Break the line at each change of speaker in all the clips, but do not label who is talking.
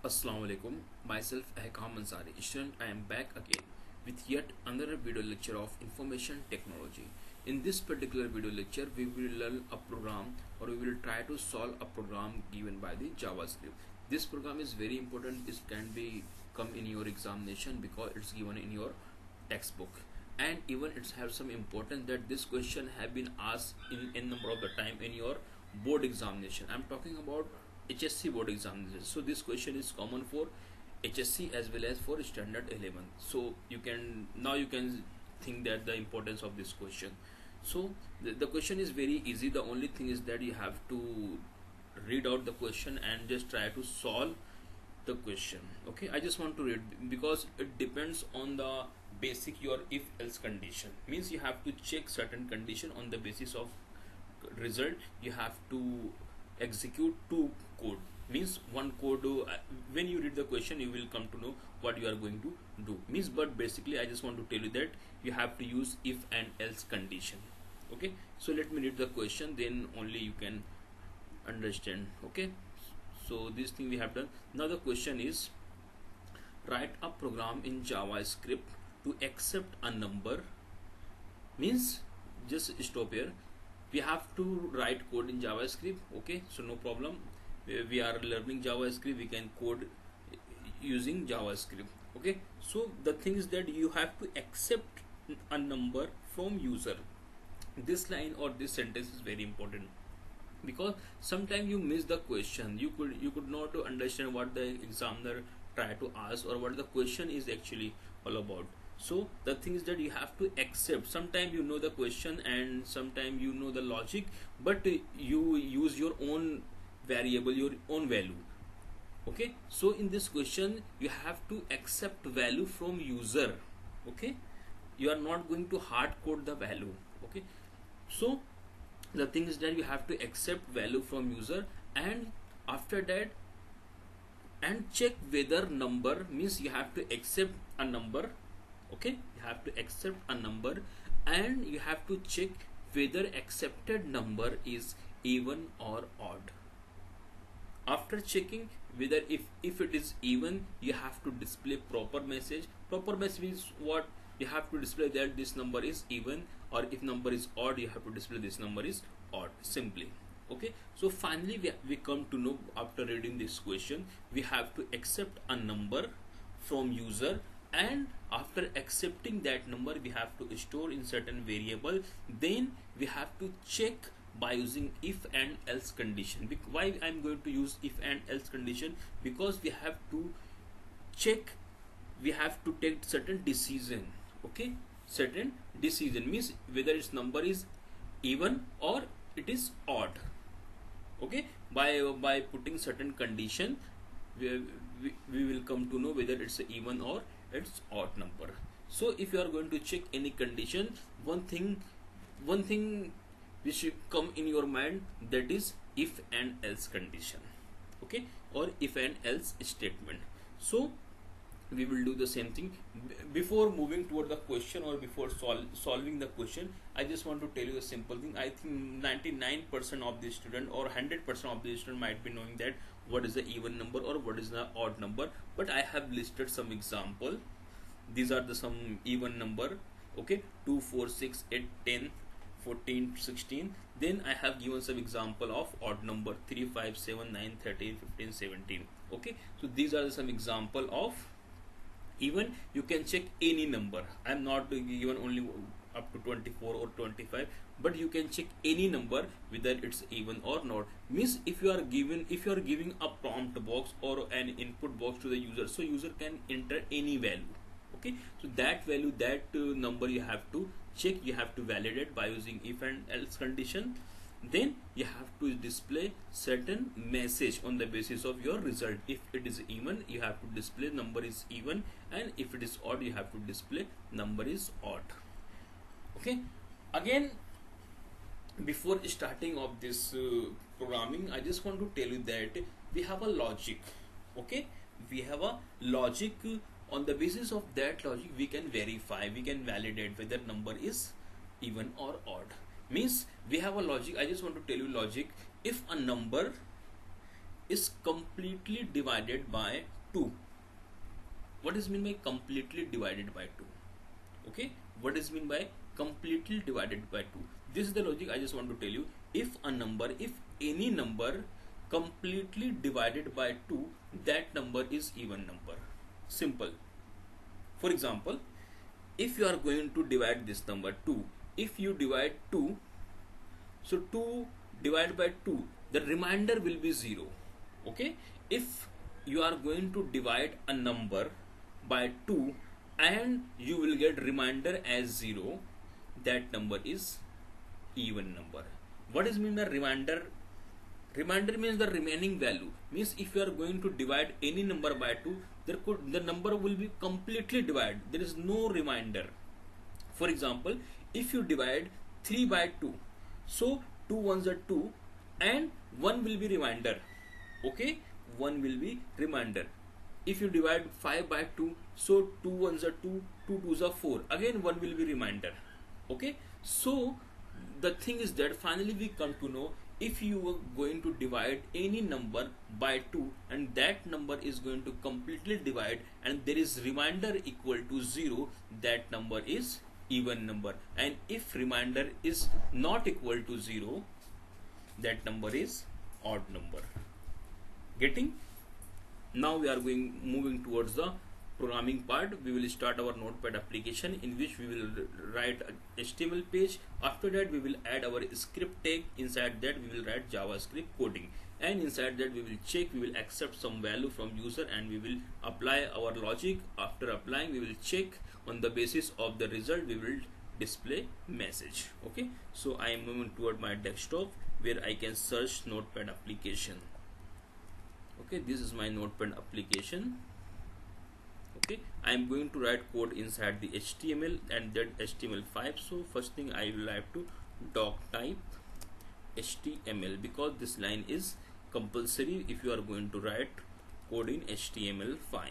Assalamu alaikum. Myself Ahkam Ansari, student. I am back again with yet another video lecture of information technology. In this particular video lecture, we will learn a program, or we will try to solve a program given by the JavaScript. This program is very important. It can be come in your examination because it's given in your textbook, and even it's have some importance that this question have been asked in number of the time in your board examination. I'm talking about HSC board examination. So this question is common for HSC as well as for standard 11. So you can think that the importance of this question. So the question is very easy. The only thing is that you have to read out the question and just try to solve the question. Okay, I just want to read because it depends on the basic your if else condition. Means you have to check certain condition. On the basis of result you have to execute two code. Means one code, when you read the question you will come to know what you are going to do. Means but basically I just want to tell you that you have to use if and else condition. Okay, so let me read the question, then only you can understand. Okay, so this thing we have done. Now the question is, write a program in JavaScript to accept a number. Means just stop here. We have to write code in JavaScript. Okay, so no problem. We are learning JavaScript, we can code using JavaScript. Okay, so the thing is that you have to accept a number from user. This line or this sentence is very important because sometimes you miss the question. You could not understand what the examiner try to ask or what the question is actually all about. So the thing is that you have to accept. Sometimes you know the question and sometimes you know the logic, but you use your own variable, your own value. Okay, so in this question you have to accept value from user. Okay, you are not going to hard code the value. Okay, so the thing is that you have to accept value from user, and after that and check whether number, means you have to accept a number. Okay, you have to accept a number and you have to check whether accepted number is even or odd. After checking whether if it is even, you have to display proper message. Proper message means what? You have to display that this number is even, or if number is odd you have to display this number is odd, simply. Okay, so finally we come to know, after reading this question, we have to accept a number from user, and after accepting that number we have to store in certain variable. Then we have to check by using if and else condition. Why I'm going to use if and else condition? Because we have to check, we have to take certain decision. Okay, certain decision means whether its number is even or it is odd. Okay, by putting certain condition we will come to know whether it's even or it's odd number. So if you are going to check any condition, one thing which should come in your mind, that is if and else condition. Okay, or if and else statement. So we will do the same thing. Before moving toward the question or before solving the question, I just want to tell you a simple thing. I think 99% of the student or 100% of the student might be knowing that what is the even number or what is the odd number, but I have listed some example. These are the some even number. Okay, 2, 4, 6, 8, 10, 14, 16. Then I have given some example of odd number, 3, 5, 7, 9, 13, 15, 17. Okay, so these are some example of even. You can check any number. I am not given only up to 24 or 25, but you can check any number whether it's even or not. Means if you are giving a prompt box or an input box to the user, so user can enter any value. Okay, so that value, that number you have to check, you have to validate by using if and else condition. Then you have to display certain message on the basis of your result. If it is even, you have to display number is even, and if it is odd you have to display number is odd. Okay, again, before starting of this programming, I just want to tell you that we have a logic. Okay, we have a logic. On the basis of that logic we can verify, we can validate whether number is even or odd. Means we have a logic. I just want to tell you logic. If a number is completely divided by 2. What is mean by completely divided by 2? Okay, what is mean by completely divided by 2? This is the logic I just want to tell you. If any number completely divided by 2, that number is even number. Simple. For example, if you are going to divide this number 2, if you divide 2, so 2 divided by 2, the remainder will be 0. Okay, if you are going to divide a number by 2 and you will get remainder as 0, that number is even number. What is mean by remainder? Remainder means the remaining value. Means if you are going to divide any number by 2, the number will be completely divided. There is no remainder. For example, if you divide 3 by 2, so 2 ones are 2 and 1 will be remainder. Okay, 1 will be remainder. If you divide 5 by 2, so 2 ones are 2, 2 twos are 4. Again 1 will be remainder. Okay, so the thing is that finally we come to know, if you are going to divide any number by 2 and that number is going to completely divide and there is remainder equal to 0, that number is even number. And if remainder is not equal to 0, that number is odd number. Getting? Now we are moving towards the programming part. We will start our Notepad application in which we will write a HTML page. After that we will add our script tag. Inside that we will write JavaScript coding, and inside that we will check, we will accept some value from user and we will apply our logic. After applying, we will check, on the basis of the result we will display message. Okay, so I am moving toward my desktop where I can search Notepad application. Okay, this is my Notepad application. Okay, I am going to write code inside the HTML and that HTML5. So first thing I will have to doc type HTML, because this line is compulsory if you are going to write code in HTML5.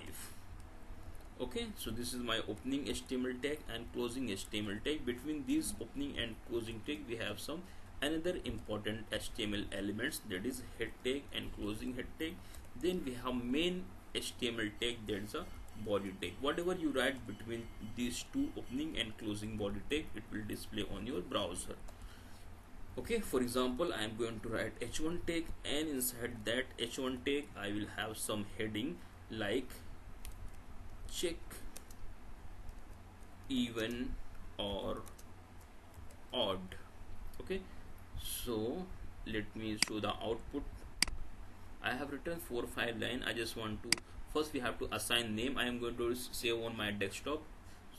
Okay, so this is my opening HTML tag and closing HTML tag. Between these opening and closing tag we have some another important HTML elements, that is head tag and closing head tag. Then we have main HTML tag, that is a body tag. Whatever you write between these two opening and closing body tag, it will display on your browser. Okay, for example, I am going to write h1 tag, and inside that h1 tag I will have some heading like check even or odd. Okay, so let me show the output. I have written 4 or 5 lines. I just want to, first we have to assign name. I am going to save on my desktop,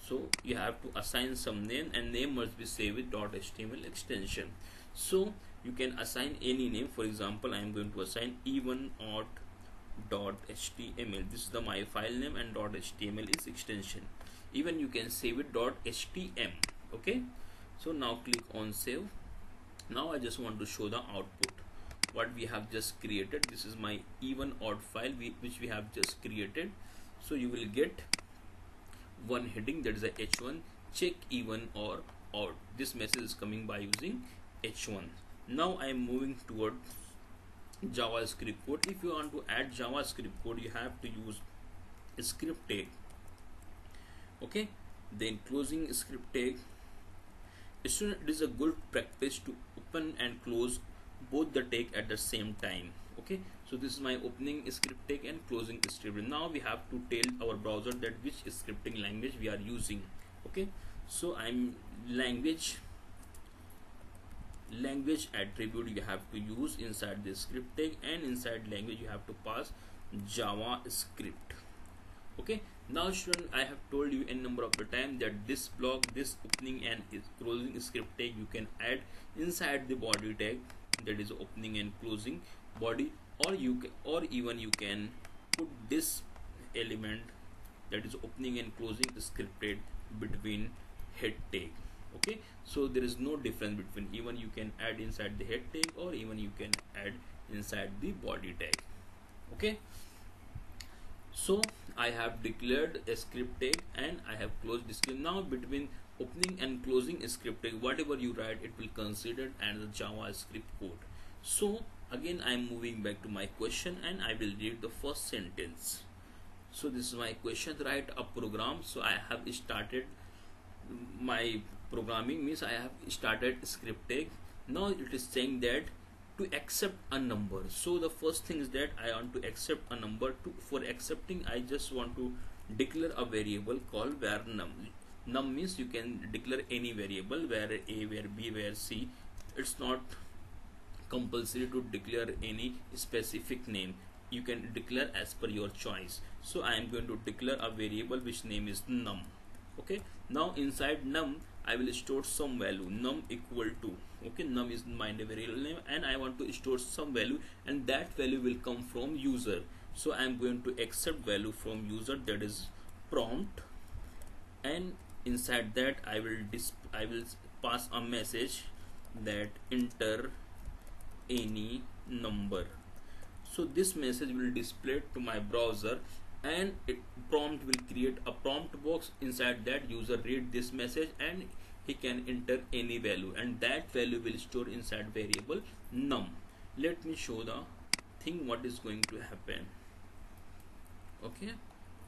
so you have to assign some name, and name must be saved with .html extension. So you can assign any name. For example, I am going to assign even odd .html. This is my file name, and .html is extension. Even you can save it .htm. Okay, so now click on save. Now I just want to show the output what we have just created. This is my even odd file which we have just created. So you will get one heading, that is a h1 check even or odd. This message is coming by using h1. Now I am moving toward JavaScript code. If you want to add JavaScript code, you have to use a script tag. Okay, then closing script tag. It is a good practice to open and close both the tag at the same time. Okay, so this is my opening script tag and closing script. Now we have to tell our browser that which scripting language we are using. Okay, so I'm language attribute you have to use inside the script tag, and inside language you have to pass JavaScript. Okay, now student, I have told you a number of the time that this block, this opening and closing script tag, you can add inside the body tag, that is opening and closing body, or even you can put this element, that is opening and closing script tag, between head tag. Okay, so there is no difference between, even you can add inside the head tag or even you can add inside the body tag. Okay, so I have declared a script tag and I have closed the script. Now between opening and closing script tag, whatever you write, it will consider as the JavaScript code. So again I am moving back to my question and I will read the first sentence. So this is my question: write a program. So I have started my programming, means I have started scripting. Now it is saying that to accept a number. So the first thing is that I want to accept a number. For accepting, I just want to declare a variable called var num. Num means you can declare any variable, where a, where b, where c. It's not compulsory to declare any specific name. You can declare as per your choice. So I am going to declare a variable which name is num. Okay, now inside num I will store some value, num equal to, okay, num is my variable name and I want to store some value, and that value will come from user. So I am going to accept value from user, that is prompt, and inside that I will pass a message that enter any number. So this message will display to my browser, and prompt will create a prompt box. Inside that, user read this message and he can enter any value, and that value will store inside variable num. Let me show the thing what is going to happen. Okay,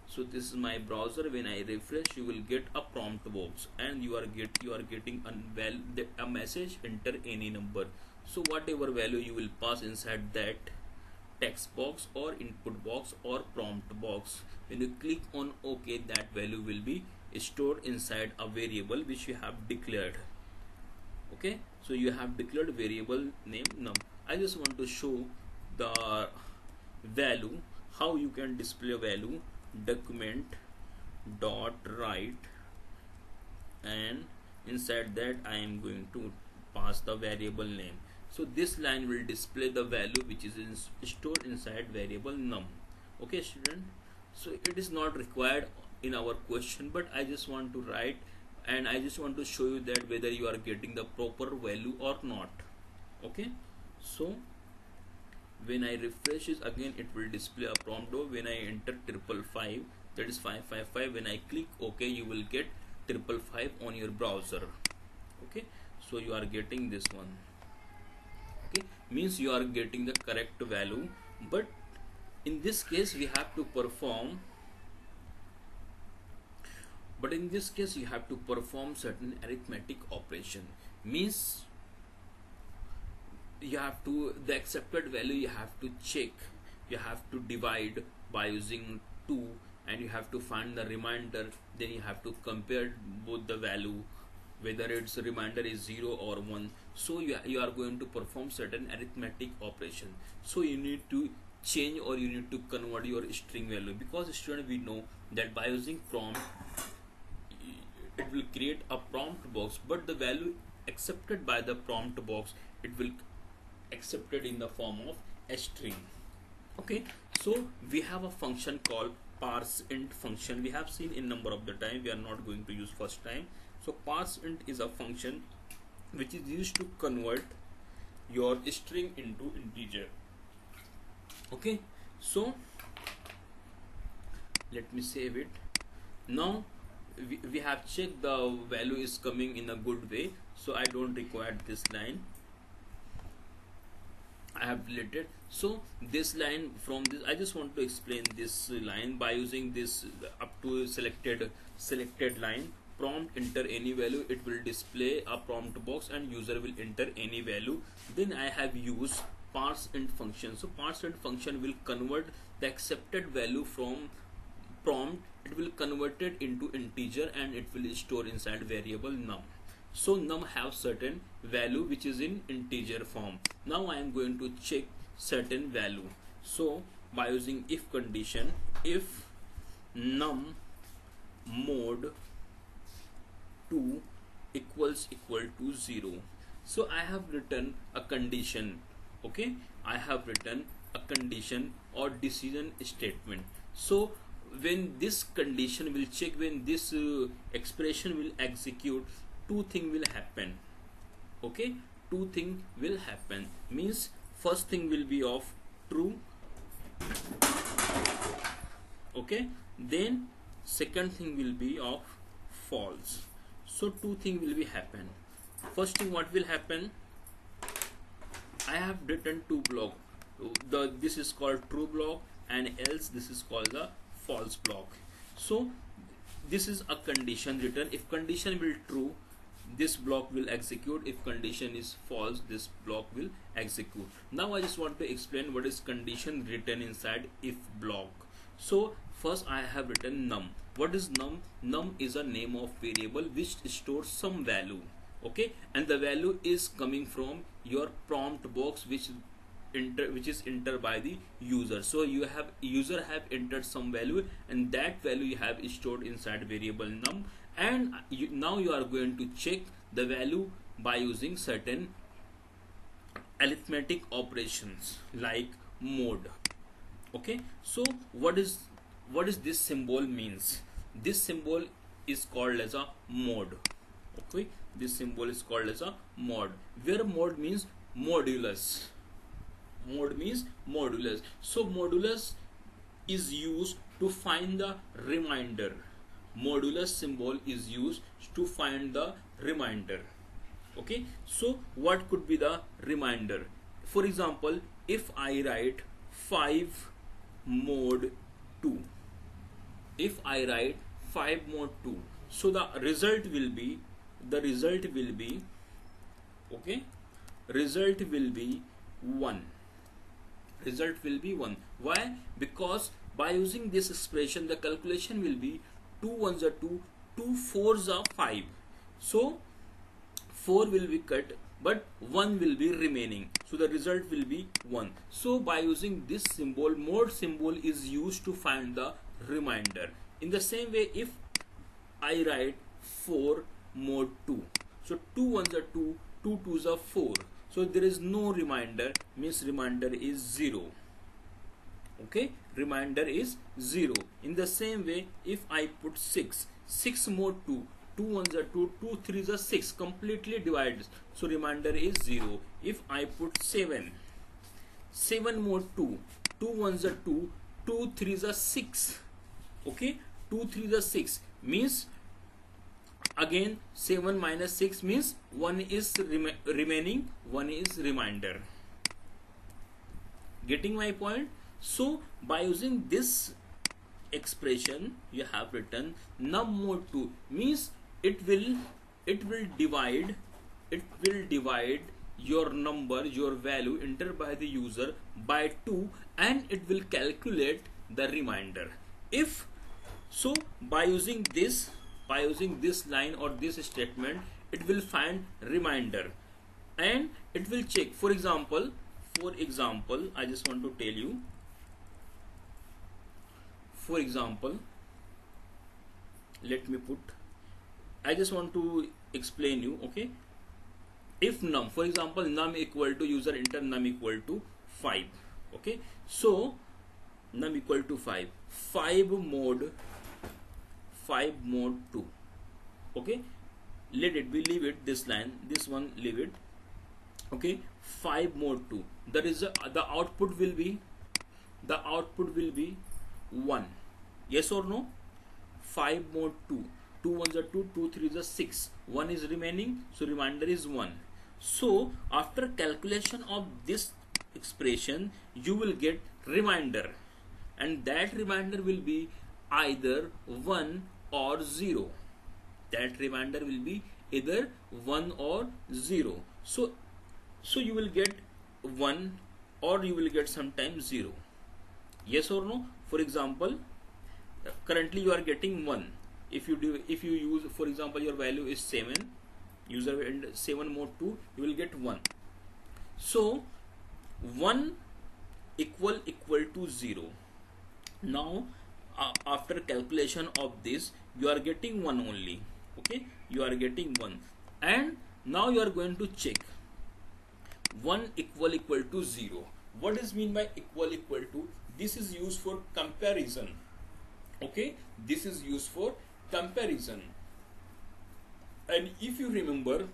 so this is my browser. When I refresh, you will get a prompt box, and you are getting a message, enter any number. So whatever value you will pass inside that text box or input box or prompt box, when you click on OK, that value will be stored inside a variable which you have declared. Okay, so you have declared variable name num. I just want to show the value, how you can display value. Document dot write, and inside that I am going to pass the variable name. So this line will display the value which is stored inside variable num. Okay student, so it is not required in our question, but I just want to write, and I just want to show you that whether you are getting the proper value or not. Okay, so when I refresh it again, it will display a prompt. When I enter 555, that is 555, when I click OK, you will get 555 on your browser. Okay, so you are getting this one. Okay, means you are getting the correct value, but in this case we have to perform certain arithmetic operation. Means you have to, the accepted value you have to check, you have to divide by using 2, and you have to find the remainder. Then you have to compare both the value, whether its remainder is 0 or 1. So you are going to perform certain arithmetic operation. So you need to change, or you need to convert your string value, because student, we know that by using prompt it will create a prompt box, but the value accepted by the prompt box, it will accepted in the form of a string. Okay, so we have a function called parseInt function. We have seen in number of the time, we are not going to use first time. So parseInt is a function which is used to convert your string into integer. Okay, so let me save it. Now we have checked the value is coming in a good way, so I don't require this line, I have deleted. So this line, from this I just want to explain this line by using this up to selected line. Prompt enter any value, it will display a prompt box and user will enter any value. Then I have used parseInt function. So parseInt function will convert the accepted value from prompt, it will convert it into integer, and it will store inside variable num. So num have certain value which is in integer form. Now I am going to check certain value. So by using if condition, if num mod 2 equals equal to 0. So I have written a condition. Okay, I have written a condition or decision statement. So when this condition will check, when this expression will execute, two things will happen. Okay, two things will happen, means first thing will be of true. Okay, then second thing will be of false. So two things will be happen. First thing, what will happen, I have written two block. This is called true block, and else this is called the false block. So this is a condition written. If condition will true, this block will execute. If condition is false, this block will execute. Now I just want to explain what is condition written inside if block. So first I have written num. What is num? Num is a name of variable which stores some value, okay, and the value is coming from your prompt box which is entered by the user. So user have entered some value, and that value you have stored inside variable num, and now you are going to check the value by using certain arithmetic operations like mode. Okay, so what is this symbol means? This symbol is called as a mode. Okay, this symbol is called as a mode, where mode means modulus. Mode means modulus. So modulus is used to find the remainder. Modulus symbol is used to find the remainder. Okay, so what could be the remainder? For example, if I write 5 mod 2, if I write 5 mod 2, so the result will be okay, result will be 1. Result will be 1. Why? Because by using this expression, the calculation will be 2 ones are 2, 2 4s are 5. So 4 will be cut, but 1 will be remaining. So the result will be 1. So by using this symbol, mode symbol is used to find the remainder. In the same way, if I write 4 mod 2, so 2 ones are 2, 2 2s are 4. So there is no remainder, means remainder is 0. Okay, remainder is 0. In the same way, if I put 6 mod 2, 2 ones are 2, 2 3s are 6, completely divided, so remainder is 0. If I put 7 mod 2, 2 ones are 2, 2 3s are 6. Okay, 2 3s are 6, means again 7 minus 6 means 1 is remaining, 1 is remainder. Getting my point? So by using this expression, you have written num mod 2, means it will divide your number, your value entered by the user by 2, and it will calculate the remainder. If so, by using this line or this statement, it will find remainder and it will check. For example, I just want to tell you, for example, let me put, I just want to explain you. Okay, if num, for example, num equal to, user enter num equal to 5. Okay, so num equal to 5, 5 mod 2. Okay, let it be, leave it, this line, this one leave it. Okay, 5 mod 2, that is the output will be 1. Yes or no? 5 mod 2, 2 ones are 2, 2 3s are 6, 1 is remaining, so remainder is 1. So after calculation of this expression, you will get remainder, and that remainder will be either 1 or 0. That remainder will be either 1 or 0. So you will get 1 or you will get sometimes 0. Yes or no? For example, currently you are getting 1. If you use, for example, your value is 7, user and 7 mod 2, you will get 1. So 1 equal to 0. Now after calculation of this, you are getting 1 only. Okay, you are getting 1, and now you are going to check 1 equal to 0. What is mean by equal to? This is used for comparison. Okay, this is used for comparison. And if you remember,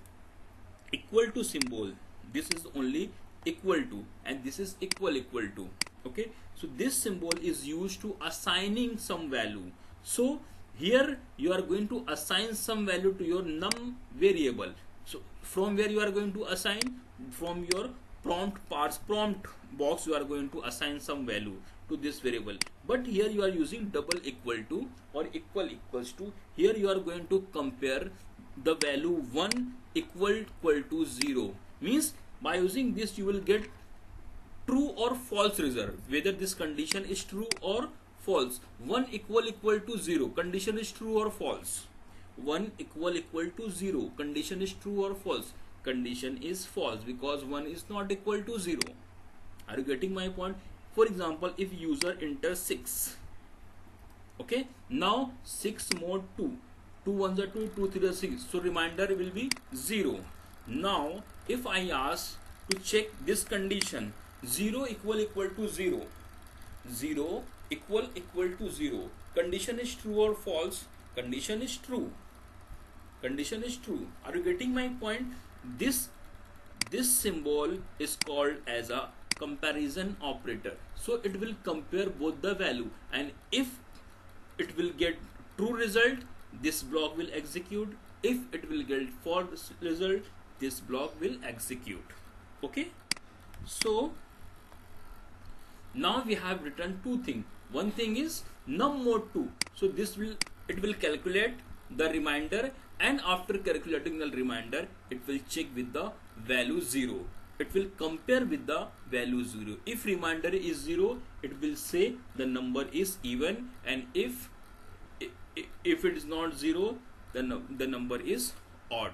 equal to symbol, this is only equal to, and this is equal to. Okay, so this symbol is used to assigning some value. So here you are going to assign some value to your num variable. So from where you are going to assign? From your prompt box you are going to assign some value. to this variable, but here you are using double equal to or equals to. Here you are going to compare the value 1 equal to 0, means by using this you will get true or false result, whether this condition is true or false. 1 equal to 0, condition is true or false. 1 equal to 0, condition is true or false. Condition is false because 1 is not equal to 0. Are you getting my point? For example, if user enters 6, okay, now 6 mod 2, 2 ones are 2, 2 3 are 6, so reminder will be 0. Now if I ask to check this condition, 0 equal to 0, 0 equal to 0, condition is true or false? Condition is true. Condition is true. Are you getting my point? This symbol is called as a comparison operator. So it will compare both the value, and if it will get true result, this block will execute. If it will get false result, this block will execute. Okay, so now we have written two things. One thing is num mod 2, so it will calculate the reminder, and after calculating the reminder it will check with the value 0. It will compare with the value 0. If reminder is 0, it will say the number is even, and if it is not 0, then the number is odd.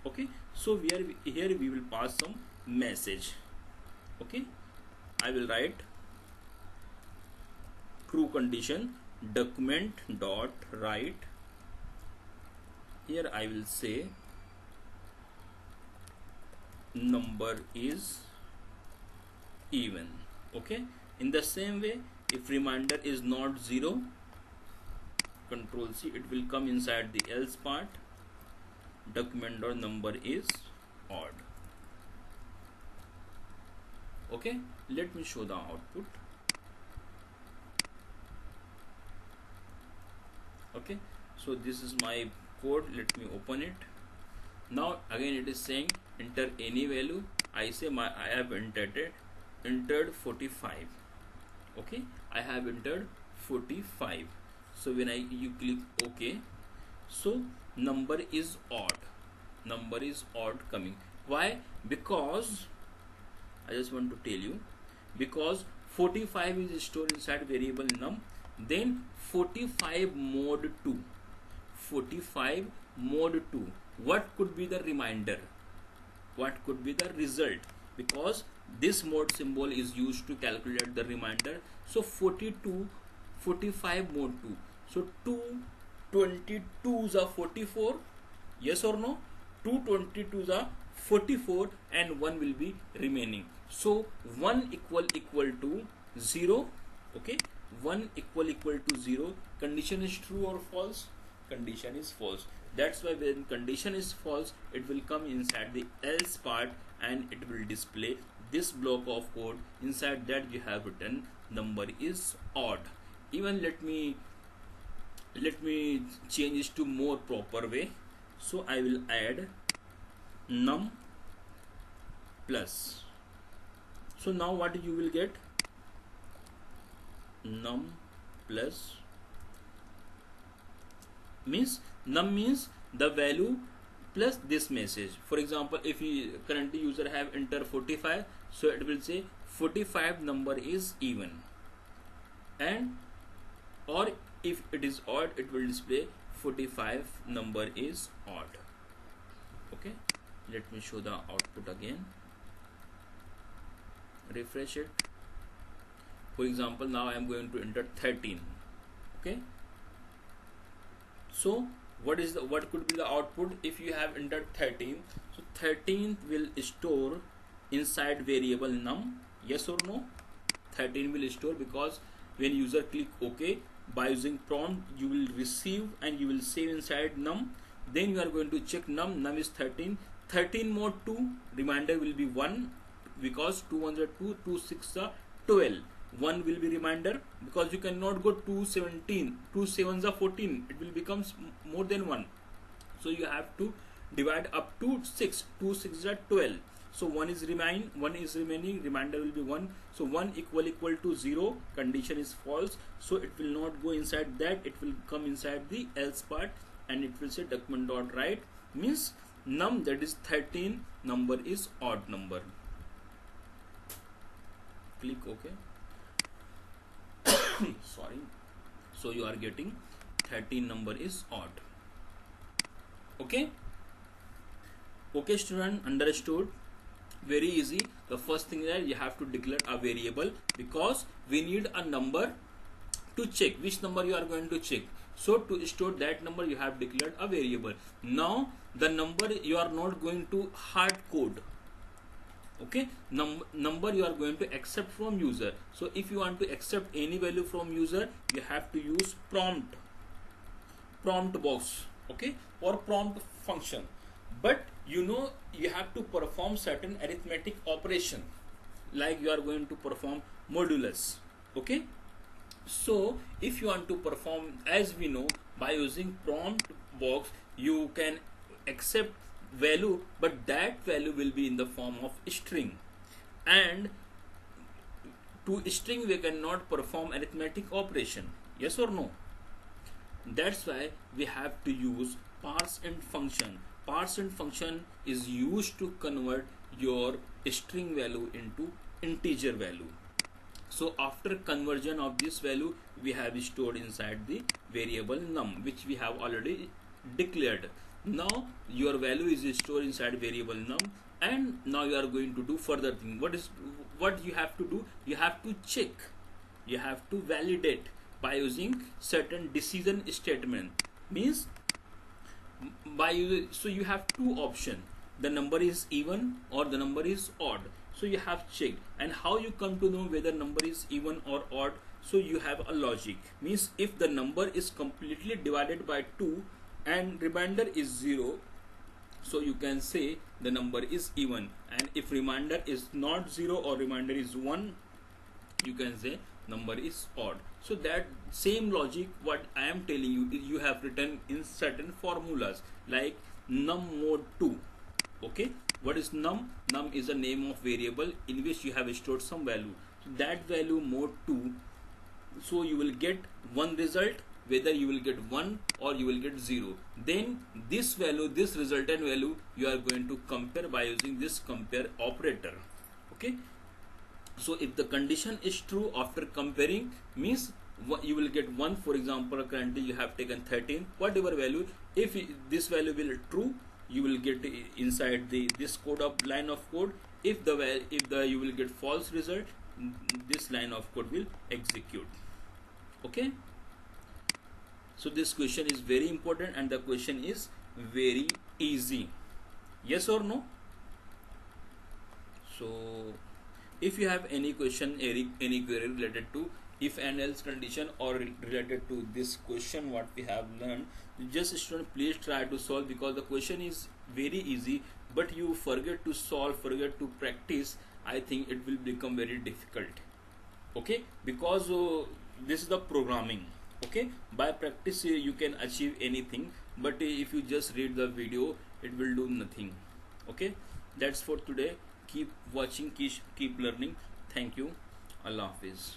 Okay, so here we will pass some message. Okay, I will write true condition document dot write. Here I will say number is even. Okay, in the same way, if reminder is not 0, control C, it will come inside the else part, document dot number is odd. Okay, let me show the output. Okay, so this is my code. Let me open it. Now again it is saying enter any value. I say I have entered 45. Okay, I have entered 45. So when you click OK, so number is odd. Number is odd coming. Why? Because I just want to tell you, because 45 is stored inside variable num, then 45 mod 2, 45 mod 2, what could be the reminder, what could be the result, because this mod symbol is used to calculate the reminder. So 45 mod 2, so 222s are 44, yes or no? 222s are 44 and 1 will be remaining. So 1 equal to 0. Okay, 1 equal to 0. Condition is true or false? Condition is false. That's why when condition is false, it will come inside the else part and it will display this block of code. Inside that you have written number is odd. Even let me change it to more proper way. So I will add num plus. So now what you will get? Num plus means num means the value plus this message. For example, if you currently user have enter 45, so it will say 45 number is even, and or if it is odd, it will display 45 number is odd. Okay, let me show the output again. Refresh it. For example, now I am going to enter 13. Okay, so what could be the output if you have entered 13? So 13 will store inside variable num, yes or no? 13 will store, because when user click OK, by using prompt you will receive and you will save inside num. Then you are going to check num is 13. 13 mod 2, reminder will be 1, because 2 ones are 2, 2 6 are 12. 1 will be reminder, because you cannot go 217, 2 7s are 14, it will become more than 1. So you have to divide up to 6, 2 6 are 12. so 1 is remaining, remainder will be 1. So 1 equal to 0, condition is false, so it will not go inside that, it will come inside the else part, and it will say document dot write means num, that is 13 number is odd number. Click OK. Sorry. So you are getting 13 number is odd. Okay. Okay student, understood? Very easy. The first thing that you have to declare a variable, because we need a number to check which number you are going to check. So to store that number you have declared a variable. Now the number you are not going to hard code. Okay, number you are going to accept from user. So if you want to accept any value from user, you have to use prompt box, okay, or prompt function. But you know, you have to perform certain arithmetic operation, like you are going to perform modulus. Okay, so if you want to perform, as we know, by using prompt box you can accept value, but that value will be in the form of string, and to string we cannot perform arithmetic operation. Yes or no? That's why we have to use parseInt function. ParseInt function is used to convert your string value into integer value. So after conversion of this value, we have stored inside the variable num, which we have already declared. Now your value is stored inside variable num, and now you are going to do further thing. What you have to do? You have to check, you have to validate by using certain decision statement. Means so you have two options, the number is even or the number is odd. So you have checked, and how you come to know whether number is even or odd? So you have a logic. Means if the number is completely divided by 2 and remainder is 0, so you can say the number is even, and if remainder is not 0 or remainder is 1, you can say number is odd. So that same logic what I am telling you, you have written in certain formulas like num mod 2. Okay, what is num? Num is a name of variable in which you have stored some value. So that value mod 2, so you will get one result, whether you will get 1 or you will get 0. Then this value, this resultant value, you are going to compare by using this compare operator. Okay, so if the condition is true after comparing, means you will get 1. For example, currently you have taken 13, whatever value, if this value will true, you will get inside this code of line of code. If you will get false result, this line of code will execute. Okay, so this question is very important, and the question is very easy. Yes or no? So if you have any question, any query related to if and else condition or related to this question what we have learned, just student please try to solve, because the question is very easy, but you forget to solve, forget to practice, I think it will become very difficult. Okay, because this is the programming. Okay, by practice you can achieve anything, but if you just read the video, it will do nothing. Okay, that's for today. Keep watching, keep learning. Thank you. Allah Hafiz.